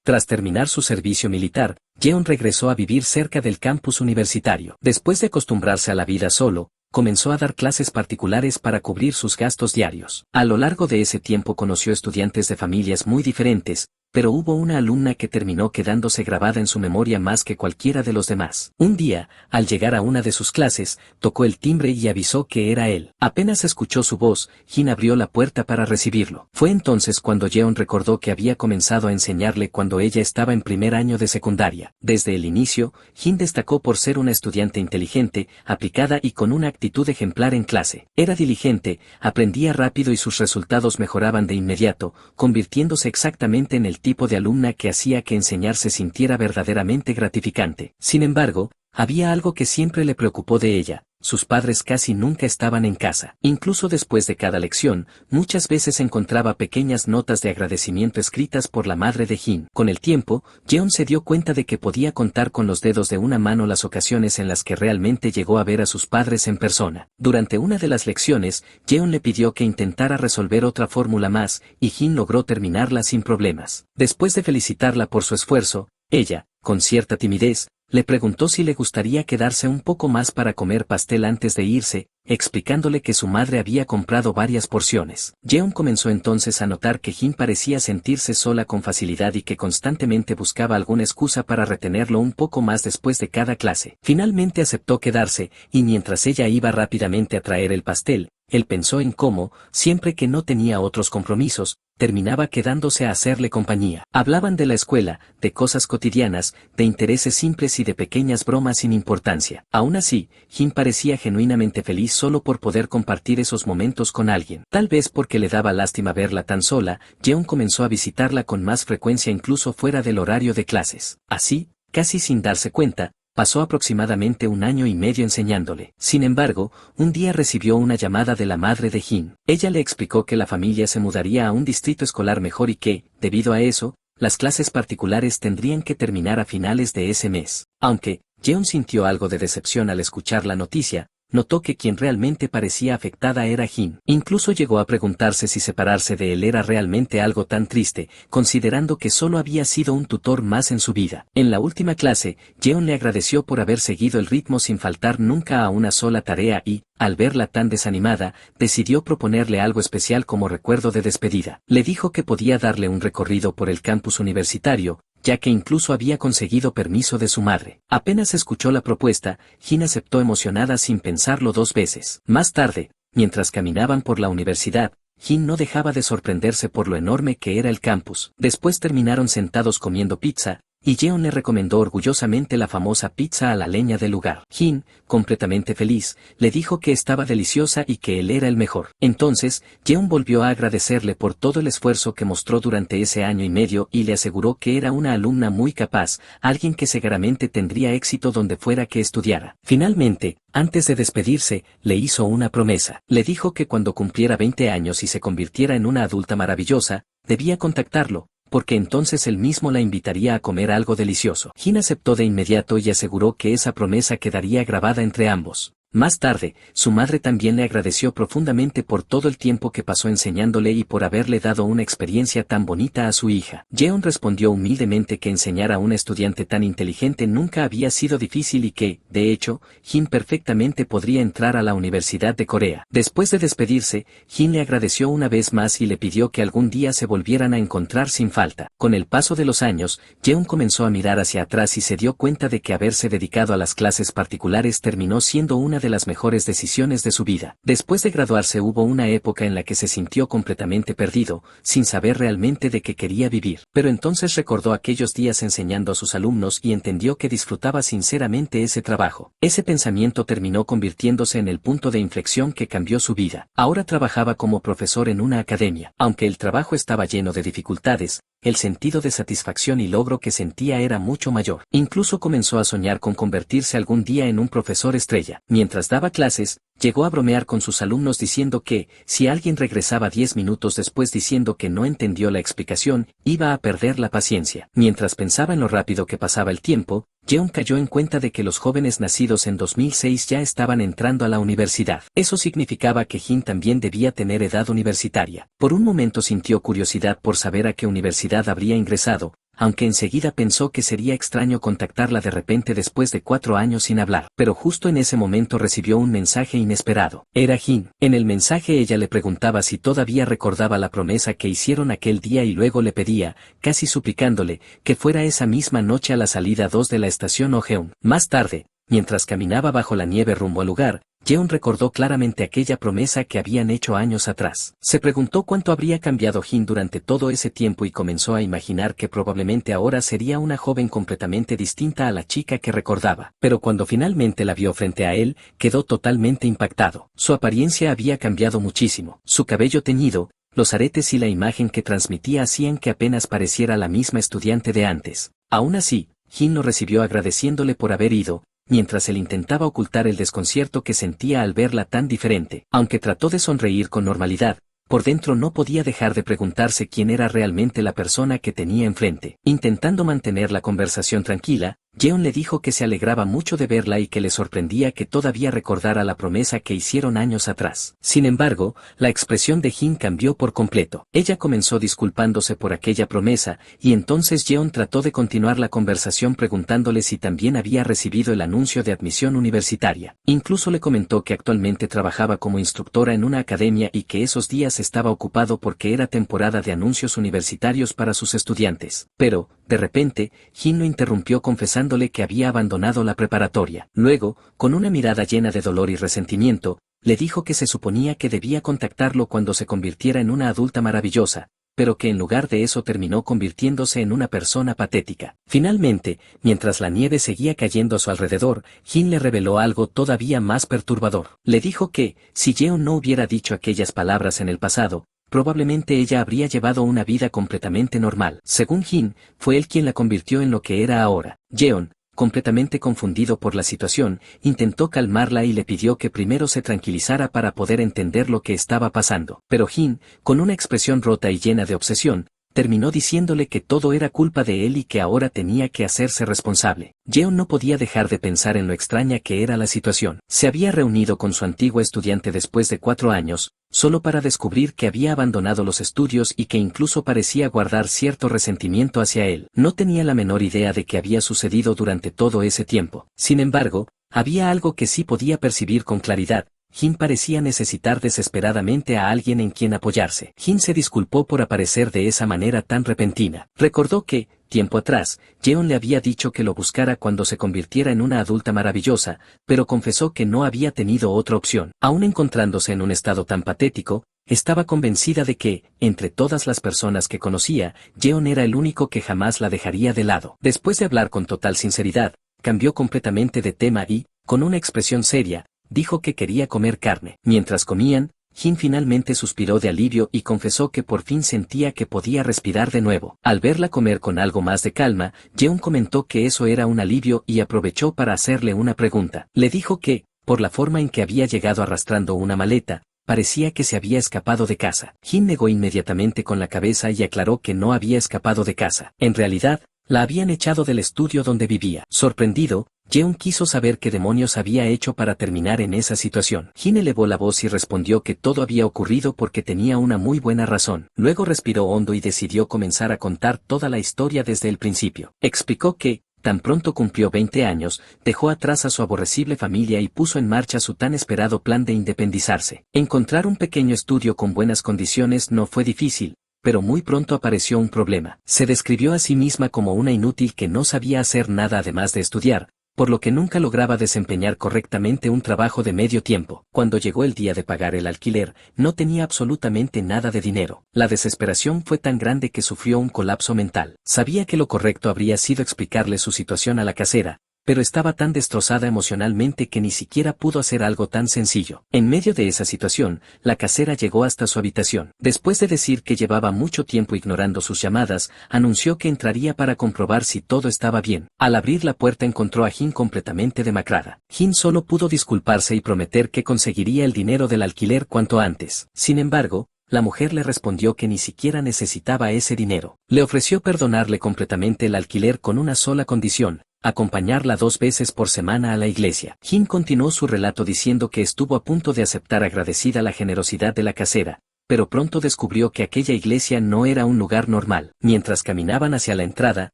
Tras terminar su servicio militar, Jeon regresó a vivir cerca del campus universitario. Después de acostumbrarse a la vida solo, comenzó a dar clases particulares para cubrir sus gastos diarios. A lo largo de ese tiempo conoció estudiantes de familias muy diferentes, pero hubo una alumna que terminó quedándose grabada en su memoria más que cualquiera de los demás. Un día, al llegar a una de sus clases, tocó el timbre y avisó que era él. Apenas escuchó su voz, Jin abrió la puerta para recibirlo. Fue entonces cuando Jeon recordó que había comenzado a enseñarle cuando ella estaba en primer año de secundaria. Desde el inicio, Jin destacó por ser una estudiante inteligente, aplicada y con una actitud ejemplar en clase. Era diligente, aprendía rápido y sus resultados mejoraban de inmediato, convirtiéndose exactamente en el tipo de alumna que hacía que enseñar se sintiera verdaderamente gratificante. Sin embargo, había algo que siempre le preocupó de ella: sus padres casi nunca estaban en casa. Incluso después de cada lección, muchas veces encontraba pequeñas notas de agradecimiento escritas por la madre de Jin. Con el tiempo, Jeon se dio cuenta de que podía contar con los dedos de una mano las ocasiones en las que realmente llegó a ver a sus padres en persona. Durante una de las lecciones, Jeon le pidió que intentara resolver otra fórmula más, y Jin logró terminarla sin problemas. Después de felicitarla por su esfuerzo, ella, con cierta timidez, le preguntó si le gustaría quedarse un poco más para comer pastel antes de irse, explicándole que su madre había comprado varias porciones. Jeon comenzó entonces a notar que Jin parecía sentirse sola con facilidad y que constantemente buscaba alguna excusa para retenerlo un poco más después de cada clase. Finalmente aceptó quedarse, y mientras ella iba rápidamente a traer el pastel, él pensó en cómo, siempre que no tenía otros compromisos, terminaba quedándose a hacerle compañía. Hablaban de la escuela, de cosas cotidianas, de intereses simples y de pequeñas bromas sin importancia. Aún así, Jin parecía genuinamente feliz solo por poder compartir esos momentos con alguien. Tal vez porque le daba lástima verla tan sola, Jeon comenzó a visitarla con más frecuencia incluso fuera del horario de clases. Así, casi sin darse cuenta, pasó aproximadamente 1 año y medio enseñándole. Sin embargo, un día recibió una llamada de la madre de Jin. Ella le explicó que la familia se mudaría a un distrito escolar mejor y que, debido a eso, las clases particulares tendrían que terminar a finales de ese mes. Aunque Jeon sintió algo de decepción al escuchar la noticia, notó que quien realmente parecía afectada era Jin. Incluso llegó a preguntarse si separarse de él era realmente algo tan triste, considerando que solo había sido un tutor más en su vida. En la última clase, Jeon le agradeció por haber seguido el ritmo sin faltar nunca a una sola tarea y, al verla tan desanimada, decidió proponerle algo especial como recuerdo de despedida. Le dijo que podía darle un recorrido por el campus universitario, ya que incluso había conseguido permiso de su madre. Apenas escuchó la propuesta, Jin aceptó emocionada sin pensarlo 2 veces. Más tarde, mientras caminaban por la universidad, Jin no dejaba de sorprenderse por lo enorme que era el campus. Después terminaron sentados comiendo pizza, y Jeon le recomendó orgullosamente la famosa pizza a la leña del lugar. Jin, completamente feliz, le dijo que estaba deliciosa y que él era el mejor. Entonces, Jeon volvió a agradecerle por todo el esfuerzo que mostró durante ese año y medio y le aseguró que era una alumna muy capaz, alguien que seguramente tendría éxito donde fuera que estudiara. Finalmente, antes de despedirse, le hizo una promesa. Le dijo que cuando cumpliera 20 años y se convirtiera en una adulta maravillosa, debía contactarlo, porque entonces él mismo la invitaría a comer algo delicioso. Jin aceptó de inmediato y aseguró que esa promesa quedaría grabada entre ambos. Más tarde, su madre también le agradeció profundamente por todo el tiempo que pasó enseñándole y por haberle dado una experiencia tan bonita a su hija. Jeon respondió humildemente que enseñar a una estudiante tan inteligente nunca había sido difícil y que, de hecho, Jin perfectamente podría entrar a la Universidad de Corea. Después de despedirse, Jin le agradeció una vez más y le pidió que algún día se volvieran a encontrar sin falta. Con el paso de los años, Jeon comenzó a mirar hacia atrás y se dio cuenta de que haberse dedicado a las clases particulares terminó siendo una de las mejores decisiones de su vida. Después de graduarse hubo una época en la que se sintió completamente perdido, sin saber realmente de qué quería vivir. Pero entonces recordó aquellos días enseñando a sus alumnos y entendió que disfrutaba sinceramente ese trabajo. Ese pensamiento terminó convirtiéndose en el punto de inflexión que cambió su vida. Ahora trabajaba como profesor en una academia. Aunque el trabajo estaba lleno de dificultades, el sentido de satisfacción y logro que sentía era mucho mayor. Incluso comenzó a soñar con convertirse algún día en un profesor estrella. Mientras daba clases, llegó a bromear con sus alumnos diciendo que, si alguien regresaba 10 minutos después diciendo que no entendió la explicación, iba a perder la paciencia. Mientras pensaba en lo rápido que pasaba el tiempo, Jeon cayó en cuenta de que los jóvenes nacidos en 2006 ya estaban entrando a la universidad. Eso significaba que Jin también debía tener edad universitaria. Por un momento sintió curiosidad por saber a qué universidad habría ingresado, aunque enseguida pensó que sería extraño contactarla de repente después de 4 años sin hablar. Pero justo en ese momento recibió un mensaje inesperado. Era Jin. En el mensaje ella le preguntaba si todavía recordaba la promesa que hicieron aquel día y luego le pedía, casi suplicándole, que fuera esa misma noche a la salida 2 de la estación Ojeon. Más tarde, mientras caminaba bajo la nieve rumbo al lugar, Jeon recordó claramente aquella promesa que habían hecho años atrás. Se preguntó cuánto habría cambiado Jin durante todo ese tiempo y comenzó a imaginar que probablemente ahora sería una joven completamente distinta a la chica que recordaba. Pero cuando finalmente la vio frente a él, quedó totalmente impactado. Su apariencia había cambiado muchísimo. Su cabello teñido, los aretes y la imagen que transmitía hacían que apenas pareciera la misma estudiante de antes. Aún así, Jin lo recibió agradeciéndole por haber ido, mientras él intentaba ocultar el desconcierto que sentía al verla tan diferente. Aunque trató de sonreír con normalidad, por dentro no podía dejar de preguntarse quién era realmente la persona que tenía enfrente. Intentando mantener la conversación tranquila, Jeon le dijo que se alegraba mucho de verla y que le sorprendía que todavía recordara la promesa que hicieron años atrás. Sin embargo, la expresión de Jin cambió por completo. Ella comenzó disculpándose por aquella promesa, y entonces Jeon trató de continuar la conversación preguntándole si también había recibido el anuncio de admisión universitaria. Incluso le comentó que actualmente trabajaba como instructora en una academia y que esos días estaba ocupado porque era temporada de anuncios universitarios para sus estudiantes. Pero, de repente, Jin lo interrumpió confesándole que había abandonado la preparatoria. Luego, con una mirada llena de dolor y resentimiento, le dijo que se suponía que debía contactarlo cuando se convirtiera en una adulta maravillosa, pero que en lugar de eso terminó convirtiéndose en una persona patética. Finalmente, mientras la nieve seguía cayendo a su alrededor, Jin le reveló algo todavía más perturbador. Le dijo que, si Jeon no hubiera dicho aquellas palabras en el pasado, probablemente ella habría llevado una vida completamente normal. Según Jin, fue él quien la convirtió en lo que era ahora. Jeon, completamente confundido por la situación, intentó calmarla y le pidió que primero se tranquilizara para poder entender lo que estaba pasando. Pero Jin, con una expresión rota y llena de obsesión, terminó diciéndole que todo era culpa de él y que ahora tenía que hacerse responsable. Jeon no podía dejar de pensar en lo extraña que era la situación. Se había reunido con su antigua estudiante después de 4 años, solo para descubrir que había abandonado los estudios y que incluso parecía guardar cierto resentimiento hacia él. No tenía la menor idea de qué había sucedido durante todo ese tiempo. Sin embargo, había algo que sí podía percibir con claridad. Jin parecía necesitar desesperadamente a alguien en quien apoyarse. Jin se disculpó por aparecer de esa manera tan repentina. Recordó que, tiempo atrás, Jeon le había dicho que lo buscara cuando se convirtiera en una adulta maravillosa, pero confesó que no había tenido otra opción. Aún encontrándose en un estado tan patético, estaba convencida de que, entre todas las personas que conocía, Jeon era el único que jamás la dejaría de lado. Después de hablar con total sinceridad, cambió completamente de tema y, con una expresión seria, dijo que quería comer carne. Mientras comían, Jin finalmente suspiró de alivio y confesó que por fin sentía que podía respirar de nuevo. Al verla comer con algo más de calma, Jeon comentó que eso era un alivio y aprovechó para hacerle una pregunta. Le dijo que, por la forma en que había llegado arrastrando una maleta, parecía que se había escapado de casa. Jin negó inmediatamente con la cabeza y aclaró que no había escapado de casa. En realidad, la habían echado del estudio donde vivía. Sorprendido, Jeon quiso saber qué demonios había hecho para terminar en esa situación. Jin elevó la voz y respondió que todo había ocurrido porque tenía una muy buena razón. Luego respiró hondo y decidió comenzar a contar toda la historia desde el principio. Explicó que, tan pronto cumplió 20 años, dejó atrás a su aborrecible familia y puso en marcha su tan esperado plan de independizarse. Encontrar un pequeño estudio con buenas condiciones no fue difícil, pero muy pronto apareció un problema. Se describió a sí misma como una inútil que no sabía hacer nada además de estudiar, por lo que nunca lograba desempeñar correctamente un trabajo de medio tiempo. Cuando llegó el día de pagar el alquiler, no tenía absolutamente nada de dinero. La desesperación fue tan grande que sufrió un colapso mental. Sabía que lo correcto habría sido explicarle su situación a la casera, pero estaba tan destrozada emocionalmente que ni siquiera pudo hacer algo tan sencillo. En medio de esa situación, la casera llegó hasta su habitación. Después de decir que llevaba mucho tiempo ignorando sus llamadas, anunció que entraría para comprobar si todo estaba bien. Al abrir la puerta encontró a Jin completamente demacrada. Jin solo pudo disculparse y prometer que conseguiría el dinero del alquiler cuanto antes. Sin embargo, la mujer le respondió que ni siquiera necesitaba ese dinero. Le ofreció perdonarle completamente el alquiler con una sola condición: acompañarla 2 veces por semana a la iglesia. Jin continuó su relato diciendo que estuvo a punto de aceptar agradecida la generosidad de la casera, pero pronto descubrió que aquella iglesia no era un lugar normal. Mientras caminaban hacia la entrada,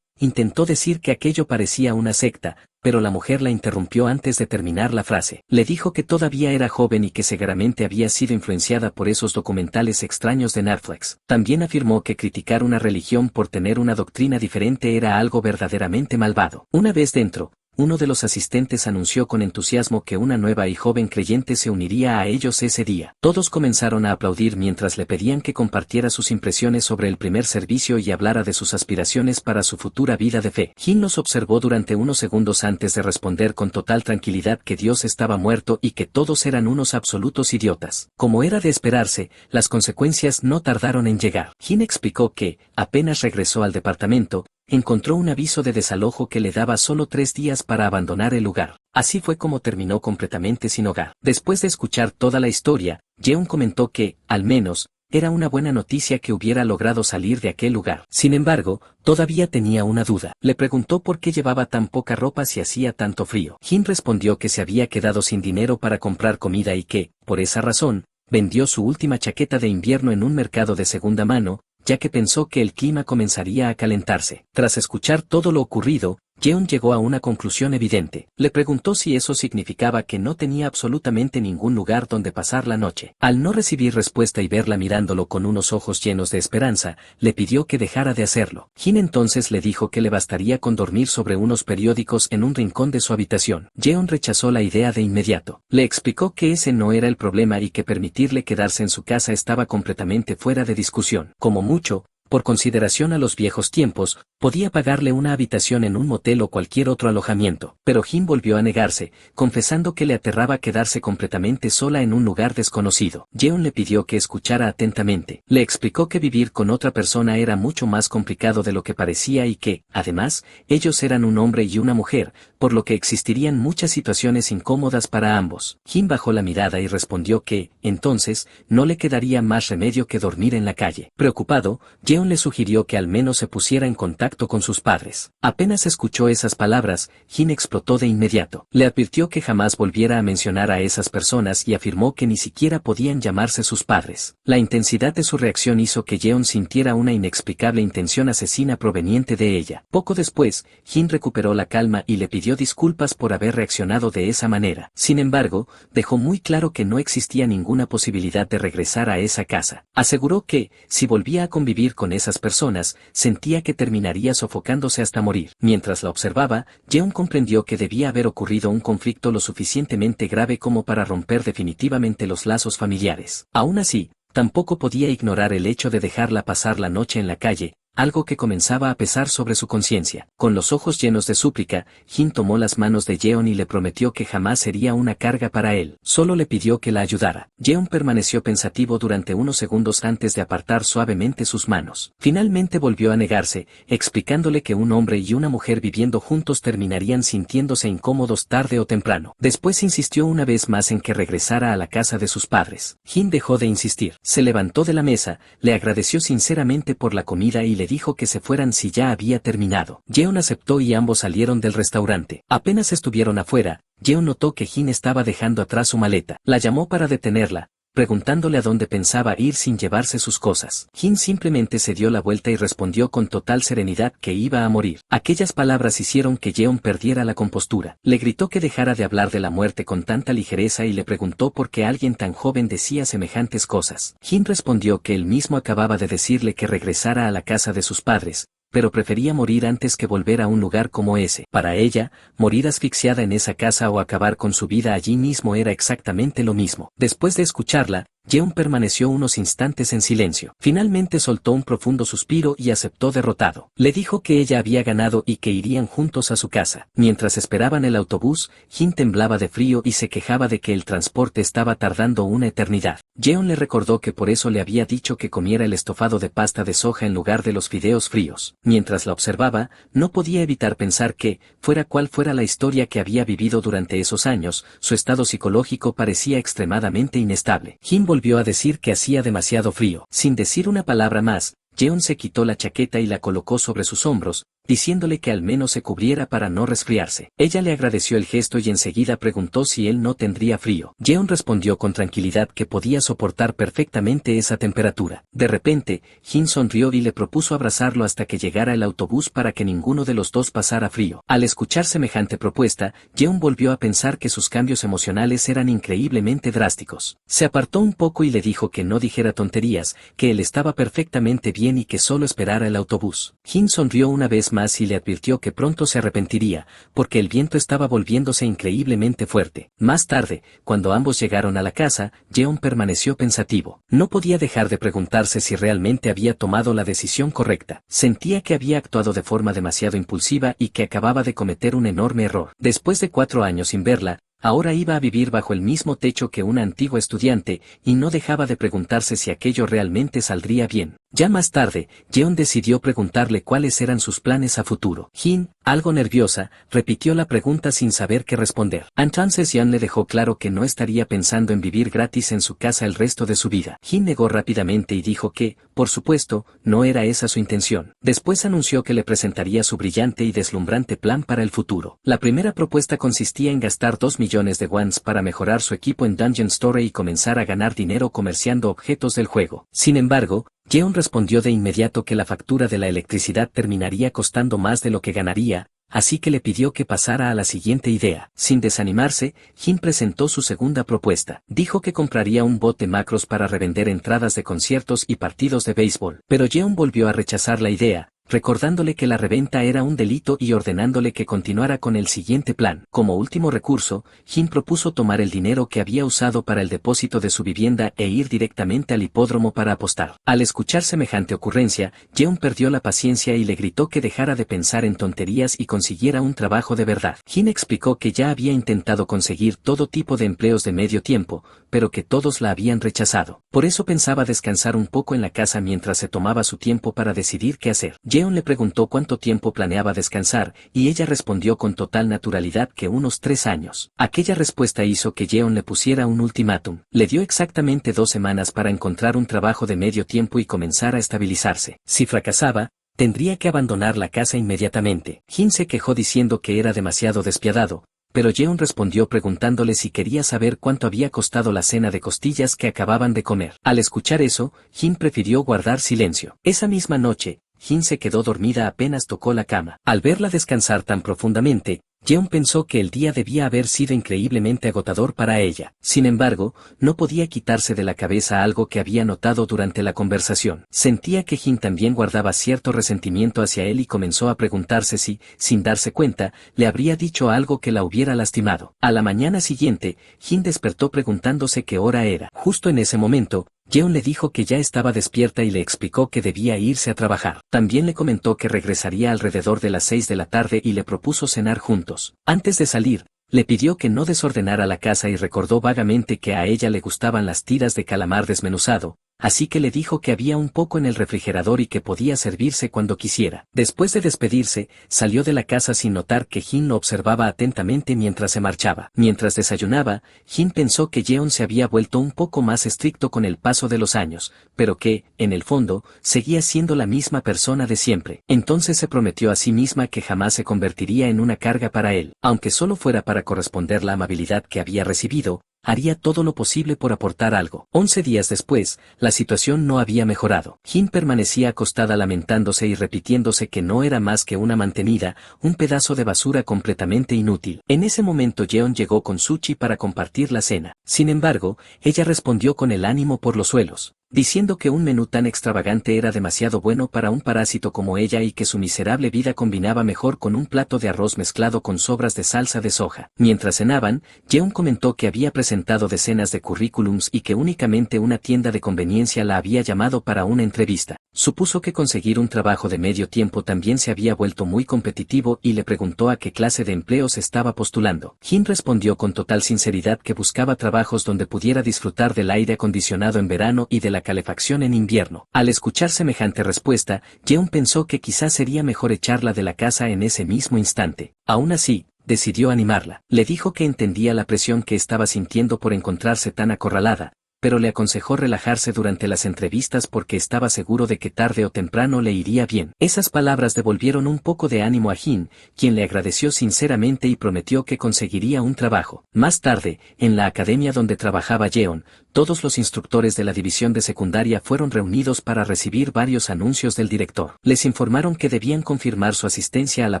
intentó decir que aquello parecía una secta, pero la mujer la interrumpió antes de terminar la frase. Le dijo que todavía era joven y que seguramente había sido influenciada por esos documentales extraños de Netflix. También afirmó que criticar una religión por tener una doctrina diferente era algo verdaderamente malvado. Una vez dentro, uno de los asistentes anunció con entusiasmo que una nueva y joven creyente se uniría a ellos ese día. Todos comenzaron a aplaudir mientras le pedían que compartiera sus impresiones sobre el primer servicio y hablara de sus aspiraciones para su futura vida de fe. Jin los observó durante unos segundos antes de responder con total tranquilidad que Dios estaba muerto y que todos eran unos absolutos idiotas. Como era de esperarse, las consecuencias no tardaron en llegar. Jin explicó que, apenas regresó al departamento, encontró un aviso de desalojo que le daba solo 3 días para abandonar el lugar. Así fue como terminó completamente sin hogar. Después de escuchar toda la historia, Jeon comentó que, al menos, era una buena noticia que hubiera logrado salir de aquel lugar. Sin embargo, todavía tenía una duda. Le preguntó por qué llevaba tan poca ropa si hacía tanto frío. Jin respondió que se había quedado sin dinero para comprar comida y que, por esa razón, vendió su última chaqueta de invierno en un mercado de segunda mano, ya que pensó que el clima comenzaría a calentarse. Tras escuchar todo lo ocurrido, Jeon llegó a una conclusión evidente. Le preguntó si eso significaba que no tenía absolutamente ningún lugar donde pasar la noche. Al no recibir respuesta y verla mirándolo con unos ojos llenos de esperanza, le pidió que dejara de hacerlo. Jin entonces le dijo que le bastaría con dormir sobre unos periódicos en un rincón de su habitación. Jeon rechazó la idea de inmediato. Le explicó que ese no era el problema y que permitirle quedarse en su casa estaba completamente fuera de discusión. Como mucho, por consideración a los viejos tiempos, podía pagarle una habitación en un motel o cualquier otro alojamiento, pero Jin volvió a negarse, confesando que le aterraba quedarse completamente sola en un lugar desconocido. Jeon le pidió que escuchara atentamente. Le explicó que vivir con otra persona era mucho más complicado de lo que parecía y que, además, ellos eran un hombre y una mujer, por lo que existirían muchas situaciones incómodas para ambos. Jin bajó la mirada y respondió que, entonces, no le quedaría más remedio que dormir en la calle. Preocupado, Jeon le sugirió que al menos se pusiera en contacto con sus padres. Apenas escuchó esas palabras, Jin explotó de inmediato. Le advirtió que jamás volviera a mencionar a esas personas y afirmó que ni siquiera podían llamarse sus padres. La intensidad de su reacción hizo que Jeon sintiera una inexplicable intención asesina proveniente de ella. Poco después, Jin recuperó la calma y le pidió disculpas por haber reaccionado de esa manera. Sin embargo, dejó muy claro que no existía ninguna posibilidad de regresar a esa casa. Aseguró que, si volvía a convivir con esas personas, sentía que terminaría sofocándose hasta morir. Mientras la observaba, Jeon comprendió que debía haber ocurrido un conflicto lo suficientemente grave como para romper definitivamente los lazos familiares. Aún así, tampoco podía ignorar el hecho de dejarla pasar la noche en la calle, algo que comenzaba a pesar sobre su conciencia. Con los ojos llenos de súplica, Jin tomó las manos de Jeon y le prometió que jamás sería una carga para él. Solo le pidió que la ayudara. Jeon permaneció pensativo durante unos segundos antes de apartar suavemente sus manos. Finalmente volvió a negarse, explicándole que un hombre y una mujer viviendo juntos terminarían sintiéndose incómodos tarde o temprano. Después insistió una vez más en que regresara a la casa de sus padres. Jin dejó de insistir. Se levantó de la mesa, le agradeció sinceramente por la comida y le dijo que se fueran si ya había terminado. Jeon aceptó y ambos salieron del restaurante. Apenas estuvieron afuera, Jeon notó que Jin estaba dejando atrás su maleta. La llamó para detenerla, preguntándole a dónde pensaba ir sin llevarse sus cosas. Jin simplemente se dio la vuelta y respondió con total serenidad que iba a morir. Aquellas palabras hicieron que Jeon perdiera la compostura. Le gritó que dejara de hablar de la muerte con tanta ligereza y le preguntó por qué alguien tan joven decía semejantes cosas. Jin respondió que él mismo acababa de decirle que regresara a la casa de sus padres, pero prefería morir antes que volver a un lugar como ese. Para ella, morir asfixiada en esa casa o acabar con su vida allí mismo era exactamente lo mismo. Después de escucharla, Jeon permaneció unos instantes en silencio. Finalmente soltó un profundo suspiro y aceptó derrotado. Le dijo que ella había ganado y que irían juntos a su casa. Mientras esperaban el autobús, Jin temblaba de frío y se quejaba de que el transporte estaba tardando una eternidad. Jeon le recordó que por eso le había dicho que comiera el estofado de pasta de soja en lugar de los fideos fríos. Mientras la observaba, no podía evitar pensar que, fuera cual fuera la historia que había vivido durante esos años, su estado psicológico parecía extremadamente inestable. Jin volvió a decir que hacía demasiado frío. Sin decir una palabra más, Jeon se quitó la chaqueta y la colocó sobre sus hombros, diciéndole que al menos se cubriera para no resfriarse. Ella le agradeció el gesto y enseguida preguntó si él no tendría frío. Jeon respondió con tranquilidad que podía soportar perfectamente esa temperatura. De repente, Jin sonrió y le propuso abrazarlo hasta que llegara el autobús para que ninguno de los dos pasara frío. Al escuchar semejante propuesta, Jeon volvió a pensar que sus cambios emocionales eran increíblemente drásticos. Se apartó un poco y le dijo que no dijera tonterías, que él estaba perfectamente bien y que solo esperara el autobús. Jin sonrió una vez más y le advirtió que pronto se arrepentiría, porque el viento estaba volviéndose increíblemente fuerte. Más tarde, cuando ambos llegaron a la casa, Jeon permaneció pensativo. No podía dejar de preguntarse si realmente había tomado la decisión correcta. Sentía que había actuado de forma demasiado impulsiva y que acababa de cometer un enorme error. Después de 4 años sin verla, ahora iba a vivir bajo el mismo techo que una antigua estudiante, y no dejaba de preguntarse si aquello realmente saldría bien. Ya más tarde, Jeon decidió preguntarle cuáles eran sus planes a futuro. Jin, algo nerviosa, repitió la pregunta sin saber qué responder. Entonces Jeon le dejó claro que no estaría pensando en vivir gratis en su casa el resto de su vida. Jin negó rápidamente y dijo que, por supuesto, no era esa su intención. Después anunció que le presentaría su brillante y deslumbrante plan para el futuro. La primera propuesta consistía en gastar 2 millones de wons para mejorar su equipo en Dungeon Store y comenzar a ganar dinero comerciando objetos del juego. Sin embargo, Jeon respondió de inmediato que la factura de la electricidad terminaría costando más de lo que ganaría, así que le pidió que pasara a la siguiente idea. Sin desanimarse, Jin presentó su segunda propuesta. Dijo que compraría un bot de macros para revender entradas de conciertos y partidos de béisbol. Pero Jeon volvió a rechazar la idea, recordándole que la reventa era un delito y ordenándole que continuara con el siguiente plan. Como último recurso, Jin propuso tomar el dinero que había usado para el depósito de su vivienda e ir directamente al hipódromo para apostar. Al escuchar semejante ocurrencia, Jeon perdió la paciencia y le gritó que dejara de pensar en tonterías y consiguiera un trabajo de verdad. Jin explicó que ya había intentado conseguir todo tipo de empleos de medio tiempo, pero que todos la habían rechazado. Por eso pensaba descansar un poco en la casa mientras se tomaba su tiempo para decidir qué hacer. Jeon le preguntó cuánto tiempo planeaba descansar, y ella respondió con total naturalidad que unos 3 años. Aquella respuesta hizo que Jeon le pusiera un ultimátum. Le dio exactamente 2 semanas para encontrar un trabajo de medio tiempo y comenzar a estabilizarse. Si fracasaba, tendría que abandonar la casa inmediatamente. Jin se quejó diciendo que era demasiado despiadado, pero Jeon respondió preguntándole si quería saber cuánto había costado la cena de costillas que acababan de comer. Al escuchar eso, Jin prefirió guardar silencio. Esa misma noche, Jin se quedó dormida apenas tocó la cama. Al verla descansar tan profundamente, Jeon pensó que el día debía haber sido increíblemente agotador para ella. Sin embargo, no podía quitarse de la cabeza algo que había notado durante la conversación. Sentía que Jin también guardaba cierto resentimiento hacia él y comenzó a preguntarse si, sin darse cuenta, le habría dicho algo que la hubiera lastimado. A la mañana siguiente, Jin despertó preguntándose qué hora era. Justo en ese momento, Jeon le dijo que ya estaba despierta y le explicó que debía irse a trabajar. También le comentó que regresaría alrededor de las 6 de la tarde y le propuso cenar juntos. Antes de salir, le pidió que no desordenara la casa y recordó vagamente que a ella le gustaban las tiras de calamar desmenuzado, así que le dijo que había un poco en el refrigerador y que podía servirse cuando quisiera. Después de despedirse, salió de la casa sin notar que Jin lo observaba atentamente mientras se marchaba. Mientras desayunaba, Jin pensó que Jeon se había vuelto un poco más estricto con el paso de los años, pero que, en el fondo, seguía siendo la misma persona de siempre. Entonces se prometió a sí misma que jamás se convertiría en una carga para él, aunque solo fuera para corresponder la amabilidad que había recibido. Haría todo lo posible por aportar algo. 11 días después, la situación no había mejorado. Jin permanecía acostada lamentándose y repitiéndose que no era más que una mantenida, un pedazo de basura completamente inútil. En ese momento Jeon llegó con Suchi para compartir la cena. Sin embargo, ella respondió con el ánimo por los suelos, diciendo que un menú tan extravagante era demasiado bueno para un parásito como ella y que su miserable vida combinaba mejor con un plato de arroz mezclado con sobras de salsa de soja. Mientras cenaban, Jeon comentó que había presentado decenas de currículums y que únicamente una tienda de conveniencia la había llamado para una entrevista. Supuso que conseguir un trabajo de medio tiempo también se había vuelto muy competitivo y le preguntó a qué clase de empleos estaba postulando. Jin respondió con total sinceridad que buscaba trabajos donde pudiera disfrutar del aire acondicionado en verano y de la calefacción en invierno. Al escuchar semejante respuesta, Jeon pensó que quizás sería mejor echarla de la casa en ese mismo instante. Aún así, decidió animarla. Le dijo que entendía la presión que estaba sintiendo por encontrarse tan acorralada, pero le aconsejó relajarse durante las entrevistas porque estaba seguro de que tarde o temprano le iría bien. Esas palabras devolvieron un poco de ánimo a Jin, quien le agradeció sinceramente y prometió que conseguiría un trabajo. Más tarde, en la academia donde trabajaba Jeon, todos los instructores de la división de secundaria fueron reunidos para recibir varios anuncios del director. Les informaron que debían confirmar su asistencia a la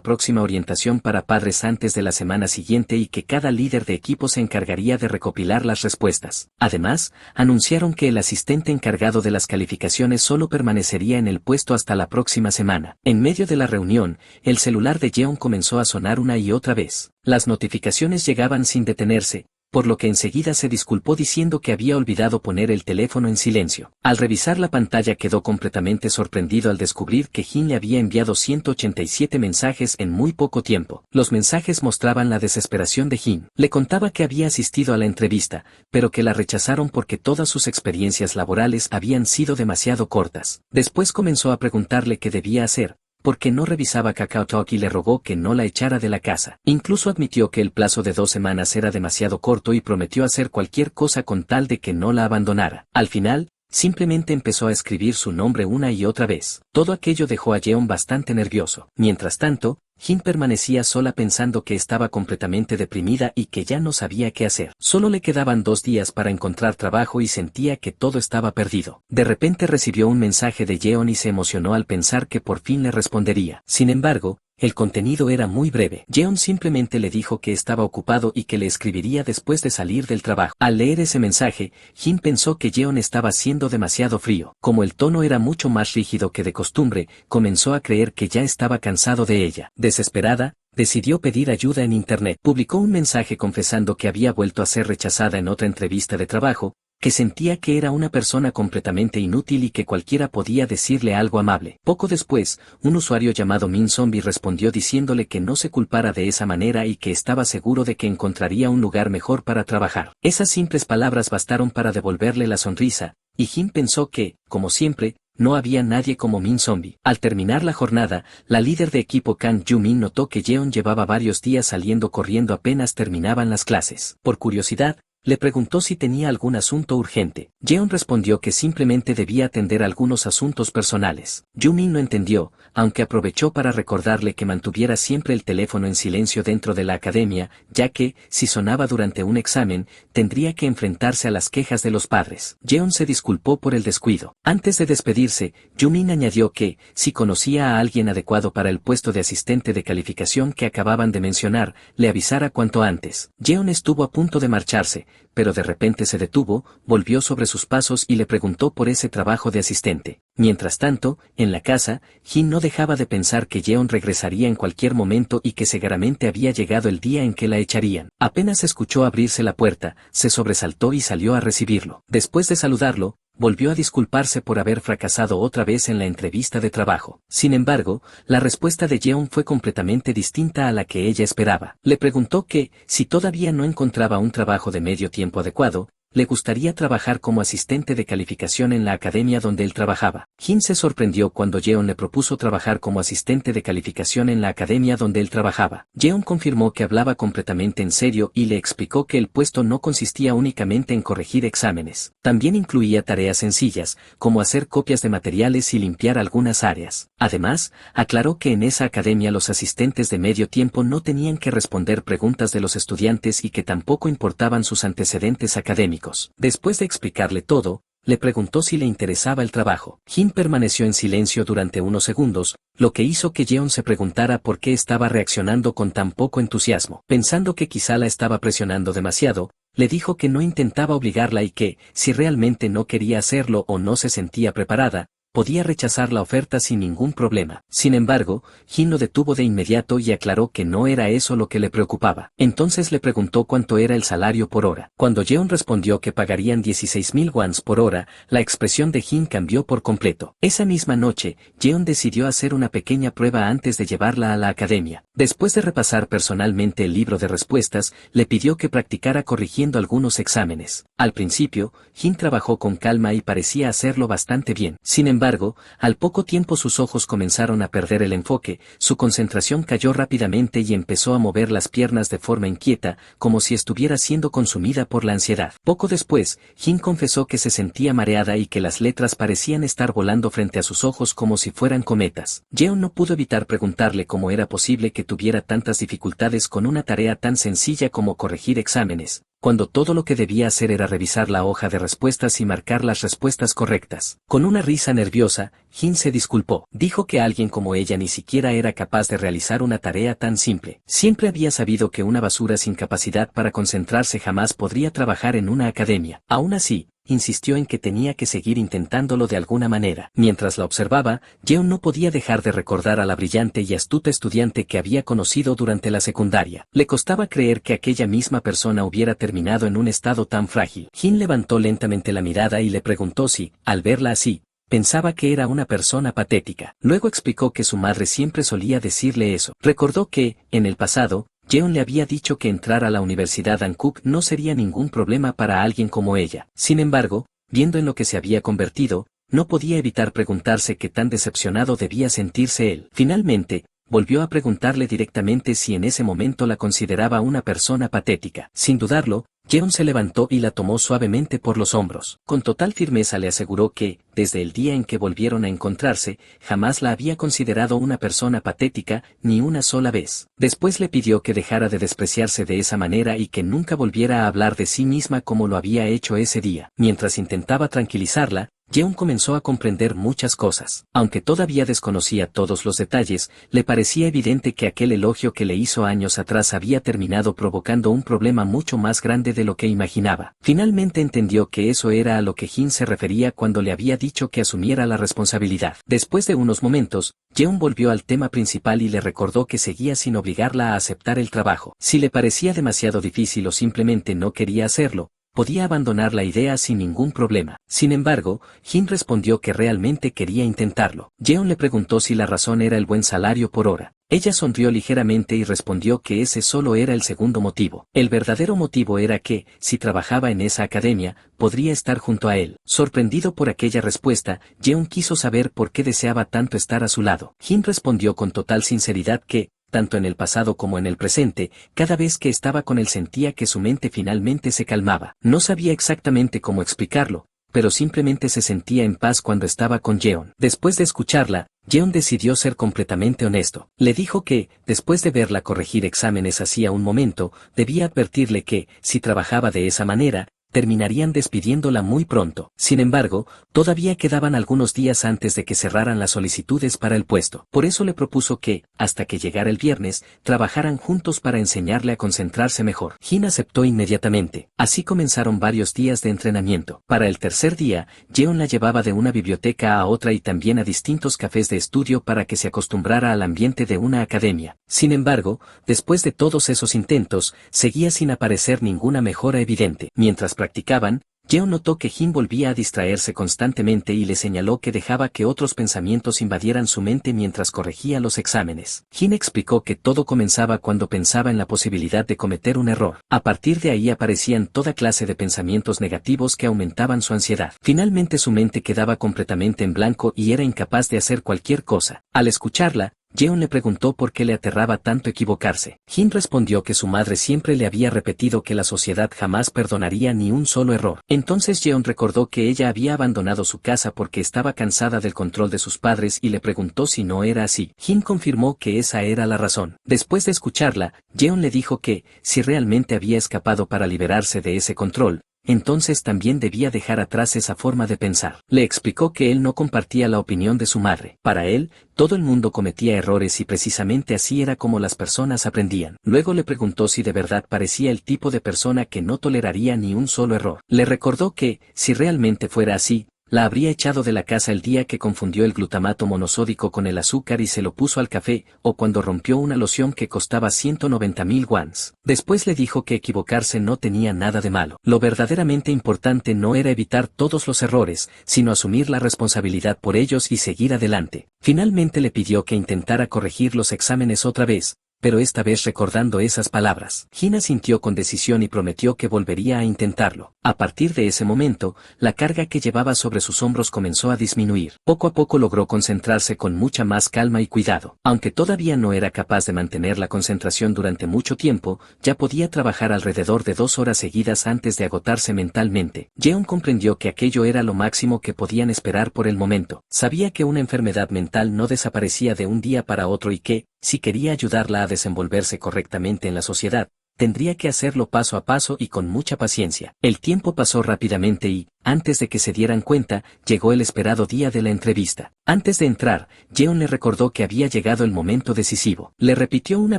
próxima orientación para padres antes de la semana siguiente y que cada líder de equipo se encargaría de recopilar las respuestas. Además, anunciaron que el asistente encargado de las calificaciones solo permanecería en el puesto hasta la próxima semana. En medio de la reunión, el celular de Jeon comenzó a sonar una y otra vez. Las notificaciones llegaban sin detenerse, por lo que enseguida se disculpó diciendo que había olvidado poner el teléfono en silencio. Al revisar la pantalla quedó completamente sorprendido al descubrir que Jin le había enviado 187 mensajes en muy poco tiempo. Los mensajes mostraban la desesperación de Jin. Le contaba que había asistido a la entrevista, pero que la rechazaron porque todas sus experiencias laborales habían sido demasiado cortas. Después comenzó a preguntarle qué debía hacer, porque no revisaba KakaoTalk y le rogó que no la echara de la casa. Incluso admitió que el plazo de 2 semanas era demasiado corto y prometió hacer cualquier cosa con tal de que no la abandonara. Al final, simplemente empezó a escribir su nombre una y otra vez. Todo aquello dejó a Jeon bastante nervioso. Mientras tanto, Jin permanecía sola pensando que estaba completamente deprimida y que ya no sabía qué hacer. Solo le quedaban 2 días para encontrar trabajo y sentía que todo estaba perdido. De repente recibió un mensaje de Jeon y se emocionó al pensar que por fin le respondería. Sin embargo, el contenido era muy breve. Jeon simplemente le dijo que estaba ocupado y que le escribiría después de salir del trabajo. Al leer ese mensaje, Jin pensó que Jeon estaba siendo demasiado frío. Como el tono era mucho más rígido que de costumbre, comenzó a creer que ya estaba cansado de ella. Desesperada, decidió pedir ayuda en internet. Publicó un mensaje confesando que había vuelto a ser rechazada en otra entrevista de trabajo, que sentía que era una persona completamente inútil y que cualquiera podía decirle algo amable. Poco después, un usuario llamado Min Zombie respondió diciéndole que no se culpara de esa manera y que estaba seguro de que encontraría un lugar mejor para trabajar. Esas simples palabras bastaron para devolverle la sonrisa, y Jin pensó que, como siempre, no había nadie como Min Zombie. Al terminar la jornada, la líder de equipo Kang Ju-min notó que Jeon llevaba varios días saliendo corriendo apenas terminaban las clases. Por curiosidad, le preguntó si tenía algún asunto urgente. Jeon respondió que simplemente debía atender algunos asuntos personales. Ju-min no entendió, aunque aprovechó para recordarle que mantuviera siempre el teléfono en silencio dentro de la academia, ya que, si sonaba durante un examen, tendría que enfrentarse a las quejas de los padres. Jeon se disculpó por el descuido. Antes de despedirse, Ju-min añadió que, si conocía a alguien adecuado para el puesto de asistente de calificación que acababan de mencionar, le avisara cuanto antes. Jeon estuvo a punto de marcharse, pero de repente se detuvo, volvió sobre sus pasos y le preguntó por ese trabajo de asistente. Mientras tanto, en la casa, Jin no dejaba de pensar que Jeon regresaría en cualquier momento y que seguramente había llegado el día en que la echarían. Apenas escuchó abrirse la puerta, se sobresaltó y salió a recibirlo. Después de saludarlo, volvió a disculparse por haber fracasado otra vez en la entrevista de trabajo. Sin embargo, la respuesta de Jeon fue completamente distinta a la que ella esperaba. Le preguntó que, si todavía no encontraba un trabajo de medio tiempo adecuado, le gustaría trabajar como asistente de calificación en la academia donde él trabajaba. Jin se sorprendió cuando Jeon le propuso trabajar como asistente de calificación en la academia donde él trabajaba. Jeon confirmó que hablaba completamente en serio y le explicó que el puesto no consistía únicamente en corregir exámenes. También incluía tareas sencillas, como hacer copias de materiales y limpiar algunas áreas. Además, aclaró que en esa academia los asistentes de medio tiempo no tenían que responder preguntas de los estudiantes y que tampoco importaban sus antecedentes académicos. Después de explicarle todo, le preguntó si le interesaba el trabajo. Jin permaneció en silencio durante unos segundos, lo que hizo que Jeon se preguntara por qué estaba reaccionando con tan poco entusiasmo. Pensando que quizá la estaba presionando demasiado, le dijo que no intentaba obligarla y que, si realmente no quería hacerlo o no se sentía preparada, podía rechazar la oferta sin ningún problema. Sin embargo, Jin lo detuvo de inmediato y aclaró que no era eso lo que le preocupaba. Entonces le preguntó cuánto era el salario por hora. Cuando Jeon respondió que pagarían 16.000 wons por hora, la expresión de Jin cambió por completo. Esa misma noche, Jeon decidió hacer una pequeña prueba antes de llevarla a la academia. Después de repasar personalmente el libro de respuestas, le pidió que practicara corrigiendo algunos exámenes. Al principio, Jin trabajó con calma y parecía hacerlo bastante bien. Sin embargo, embargo, al poco tiempo sus ojos comenzaron a perder el enfoque, su concentración cayó rápidamente y empezó a mover las piernas de forma inquieta, como si estuviera siendo consumida por la ansiedad. Poco después, Jin confesó que se sentía mareada y que las letras parecían estar volando frente a sus ojos como si fueran cometas. Jeon no pudo evitar preguntarle cómo era posible que tuviera tantas dificultades con una tarea tan sencilla como corregir exámenes, cuando todo lo que debía hacer era revisar la hoja de respuestas y marcar las respuestas correctas. Con una risa nerviosa, Jin se disculpó. Dijo que alguien como ella ni siquiera era capaz de realizar una tarea tan simple. Siempre había sabido que una basura sin capacidad para concentrarse jamás podría trabajar en una academia. Aún así, insistió en que tenía que seguir intentándolo de alguna manera. Mientras la observaba, Jeon no podía dejar de recordar a la brillante y astuta estudiante que había conocido durante la secundaria. Le costaba creer que aquella misma persona hubiera terminado en un estado tan frágil. Jin levantó lentamente la mirada y le preguntó si, al verla así, pensaba que era una persona patética. Luego explicó que su madre siempre solía decirle eso. Recordó que, en el pasado, Jeon le había dicho que entrar a la Universidad Hankook no sería ningún problema para alguien como ella. Sin embargo, viendo en lo que se había convertido, no podía evitar preguntarse qué tan decepcionado debía sentirse él. Finalmente, volvió a preguntarle directamente si en ese momento la consideraba una persona patética. Sin dudarlo, Jeon se levantó y la tomó suavemente por los hombros. Con total firmeza le aseguró que, desde el día en que volvieron a encontrarse, jamás la había considerado una persona patética, ni una sola vez. Después le pidió que dejara de despreciarse de esa manera y que nunca volviera a hablar de sí misma como lo había hecho ese día. Mientras intentaba tranquilizarla, Jeon comenzó a comprender muchas cosas. Aunque todavía desconocía todos los detalles, le parecía evidente que aquel elogio que le hizo años atrás había terminado provocando un problema mucho más grande de lo que imaginaba. Finalmente entendió que eso era a lo que Jin se refería cuando le había dicho que asumiera la responsabilidad. Después de unos momentos, Jeon volvió al tema principal y le recordó que seguía sin obligarla a aceptar el trabajo. Si le parecía demasiado difícil o simplemente no quería hacerlo, podía abandonar la idea sin ningún problema. Sin embargo, Jin respondió que realmente quería intentarlo. Jeon le preguntó si la razón era el buen salario por hora. Ella sonrió ligeramente y respondió que ese solo era el segundo motivo. El verdadero motivo era que, si trabajaba en esa academia, podría estar junto a él. Sorprendido por aquella respuesta, Jeon quiso saber por qué deseaba tanto estar a su lado. Jin respondió con total sinceridad que, tanto en el pasado como en el presente, cada vez que estaba con él sentía que su mente finalmente se calmaba. No sabía exactamente cómo explicarlo, pero simplemente se sentía en paz cuando estaba con Jeon. Después de escucharla, Jeon decidió ser completamente honesto. Le dijo que, después de verla corregir exámenes hacía un momento, debía advertirle que, si trabajaba de esa manera, terminarían despidiéndola muy pronto. Sin embargo, todavía quedaban algunos días antes de que cerraran las solicitudes para el puesto. Por eso le propuso que, hasta que llegara el viernes, trabajaran juntos para enseñarle a concentrarse mejor. Jin aceptó inmediatamente. Así comenzaron varios días de entrenamiento. Para el tercer día, Jeon la llevaba de una biblioteca a otra y también a distintos cafés de estudio para que se acostumbrara al ambiente de una academia. Sin embargo, después de todos esos intentos, seguía sin aparecer ninguna mejora evidente. Mientras practicaban, Jeon notó que Jin volvía a distraerse constantemente y le señaló que dejaba que otros pensamientos invadieran su mente mientras corregía los exámenes. Jin explicó que todo comenzaba cuando pensaba en la posibilidad de cometer un error. A partir de ahí aparecían toda clase de pensamientos negativos que aumentaban su ansiedad. Finalmente su mente quedaba completamente en blanco y era incapaz de hacer cualquier cosa. Al escucharla, Jeon le preguntó por qué le aterraba tanto equivocarse. Jin respondió que su madre siempre le había repetido que la sociedad jamás perdonaría ni un solo error. Entonces Jeon recordó que ella había abandonado su casa porque estaba cansada del control de sus padres y le preguntó si no era así. Jin confirmó que esa era la razón. Después de escucharla, Jeon le dijo que, si realmente había escapado para liberarse de ese control, entonces también debía dejar atrás esa forma de pensar. Le explicó que él no compartía la opinión de su madre. Para él, todo el mundo cometía errores y precisamente así era como las personas aprendían. Luego le preguntó si de verdad parecía el tipo de persona que no toleraría ni un solo error. Le recordó que, si realmente fuera así, la habría echado de la casa el día que confundió el glutamato monosódico con el azúcar y se lo puso al café, o cuando rompió una loción que costaba 190,000 wons. Después le dijo que equivocarse no tenía nada de malo. Lo verdaderamente importante no era evitar todos los errores, sino asumir la responsabilidad por ellos y seguir adelante. Finalmente le pidió que intentara corregir los exámenes otra vez, pero esta vez recordando esas palabras. Jin asintió con decisión y prometió que volvería a intentarlo. A partir de ese momento, la carga que llevaba sobre sus hombros comenzó a disminuir. Poco a poco logró concentrarse con mucha más calma y cuidado. Aunque todavía no era capaz de mantener la concentración durante mucho tiempo, ya podía trabajar alrededor de 2 horas seguidas antes de agotarse mentalmente. Jeon comprendió que aquello era lo máximo que podían esperar por el momento. Sabía que una enfermedad mental no desaparecía de un día para otro y que, si quería ayudarla a desenvolverse correctamente en la sociedad, tendría que hacerlo paso a paso y con mucha paciencia. El tiempo pasó rápidamente y, antes de que se dieran cuenta, llegó el esperado día de la entrevista. Antes de entrar, Jeon le recordó que había llegado el momento decisivo. Le repitió una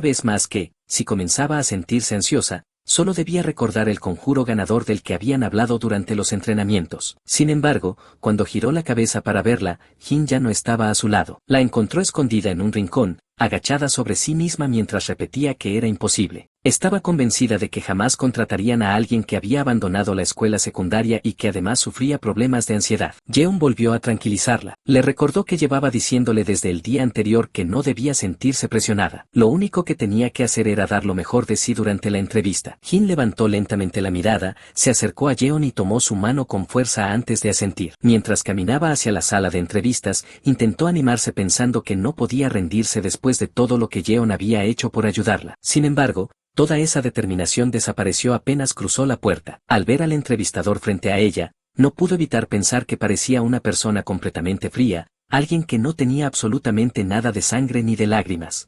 vez más que, si comenzaba a sentirse ansiosa, solo debía recordar el conjuro ganador del que habían hablado durante los entrenamientos. Sin embargo, cuando giró la cabeza para verla, Jin ya no estaba a su lado. La encontró escondida en un rincón, agachada sobre sí misma mientras repetía que era imposible. Estaba convencida de que jamás contratarían a alguien que había abandonado la escuela secundaria y que además sufría problemas de ansiedad. Jeon volvió a tranquilizarla. Le recordó que llevaba diciéndole desde el día anterior que no debía sentirse presionada. Lo único que tenía que hacer era dar lo mejor de sí durante la entrevista. Jin levantó lentamente la mirada, se acercó a Jeon y tomó su mano con fuerza antes de asentir. Mientras caminaba hacia la sala de entrevistas, intentó animarse pensando que no podía rendirse después de todo lo que Jeon había hecho por ayudarla. Sin embargo, toda esa determinación desapareció apenas cruzó la puerta. Al ver al entrevistador frente a ella, no pudo evitar pensar que parecía una persona completamente fría, alguien que no tenía absolutamente nada de sangre ni de lágrimas.